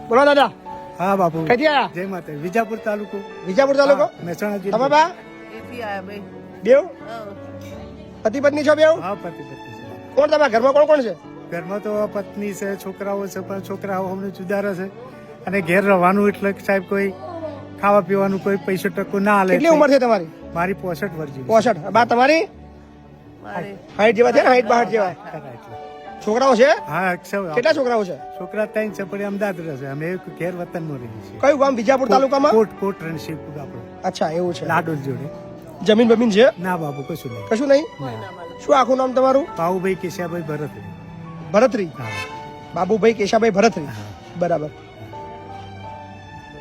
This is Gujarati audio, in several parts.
બોલો દાદા. હા બાપુ. કઈથી આયા? જય માતા. વિજાપુર તાલુકો. વિજાપુર તાલુકો. મહેસાણા જિલ્લો. તમે બા બેવ પતિ પત્ની છો બેવ? હા પતિ પત્ની. કોણ તમારા ઘરમાં કોણ કોણ છે? ઘરમાં તો પત્ની છે, છોકરાઓ છે, પણ છોકરાઓ અમને જુદા રહે છે અને ઘેર રહેવાનું એટલે સાહેબ કોઈ ખાવા પીવાનું કોઈ પૈસો ટકો ના હાલે. કેટલી ઉંમર છે તમારી? મારી 65 વર્ષ જેવી. 65. બા તમારી હાઈટ જેવા છે ને? હાઈટ 62 જેવા. છોકરાઓ છે? હા કેટલા છોકરાઓ છે? છોકરા 3 છે પણ અમદાવાદ રહે છે. અમે ઘેર વતનમાં રહીએ છીએ. કયું ગામ? વિજાપુર તાલુકામાં? કોટ રણશીપુર આપણે. અચ્છા એવું છે. લાડોલ જોડે. જમીન બમીન છે? ના બાબુ કશું નહીં. કશું નહીં. શું આખું નામ તમારું? બાબુભાઈ કેશાભાઈ ભરત. ભરતરી. બાબુભાઈ કેશાભાઈ ભરતરી. બરાબર.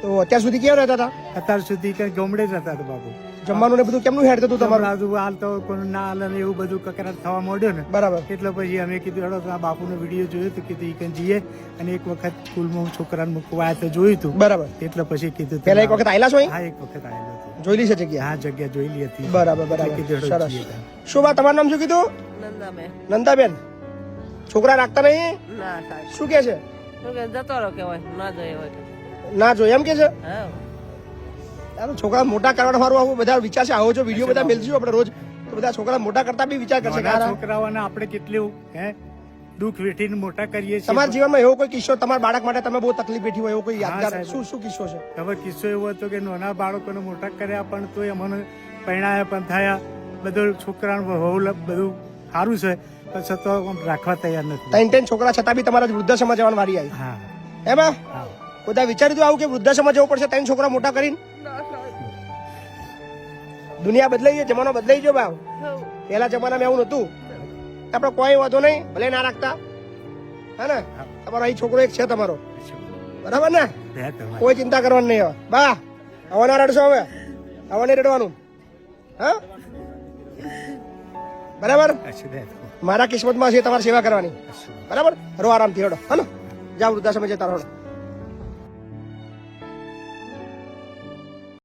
તો અત્યાર સુધી ક્યાં રહેતા હતા? અત્યાર સુધી કઈ ગામડે જ હતા બાબુ. જમવાનું ને બધું કેમનું હેડ થતું તમારું? આજુ હાલ તો કોઈ ના હાલ ને એવું બધું કકરાટ થવા માંડ્યો ને. બરાબર. એટલે પછી અમે કીધું હેડો આ બાપુનો વિડીયો જોયો તો કીધું ઈ કઈ જઈએ અને એક વખત સ્કૂલમાં છોકરાને મૂકવા આવ્યા તો જોયું હતું. બરાબર. એટલે પછી કીધું પેલા એક વખત આયેલા છો અહીં? હા એક વખત આવેલો હતો. જોયેલી છે જગ્યા? હા જગ્યા જોયેલી હતી. બરાબર બરાબર. કીધું હેડો સરસ. જઈએ ત્યાં. શું બા તમારું નામ શું કીધું? નંદાબેન. નંદાબેન. છોકરા રાખતા નહીં? ના સાહેબ. શું કે છે? શું કે જતો રહો કેવાય ના જોઈએ હોય તો. ના જો એમ કે છે? હા છોકરા મોટા કરવાનું સારું આવું બધા વિચાર છે. આવો જો વિડીયો બધા મેલશું આપણે રોજ તો બધા છોકરા મોટા કરતા બી વિચાર કરશે. નાના છોકરાઓને આપણે કેટલું દુઃખ વેઠીને મોટા કરીએ છીએ. તમારા જીવનમાં એવો કોઈ કિસ્સો તમારા બાળક માટે તમે બહુ તકલીફ વેઠી હોય એવો કોઈ યાદગાર સાહેબ. શું કિસ્સો છે? હવે કિસ્સો એવો હતો કે નાના બાળકોને મોટા કર્યા પણ તોય અમને પરણાયા પણ થયા. બધું છોકરાનું બધું સારું છે પણ છતાં રાખવા તૈયાર નથી. ત્રણ છોકરા છતાં બી તમારા વૃદ્ધાશ્રમમાં જવાની વારી આવી. હા એમાં હા બધા વિચાર્યું હતું આવું કે વૃદ્ધાશ્રમમાં જવું પડશે 3 છોકરા મોટા કરીને? દુનિયા બદલાઈ ગઈ, જમાનો બદલાઈ ગયો ભાવ. પેલા જમાનામાં એવું નતું. આપડે કોઈ વાંધો નહીં, ભલે ના રાખતા. હે ને? તમારો અહીં છોકરો એક છે તમારો, બરાબર ને? કોઈ ચિંતા કરવાની નહીં. હવે બા હવે ના રડશો. હવે હવે નહીં રડવાનું. હા બરાબર. મારા કિસ્મતમાં છે તમારી સેવા કરવાની. બરાબર. રો આરામથી રડો. હલો જાઓ વૃદ્ધાશ્રમ જતા રહો.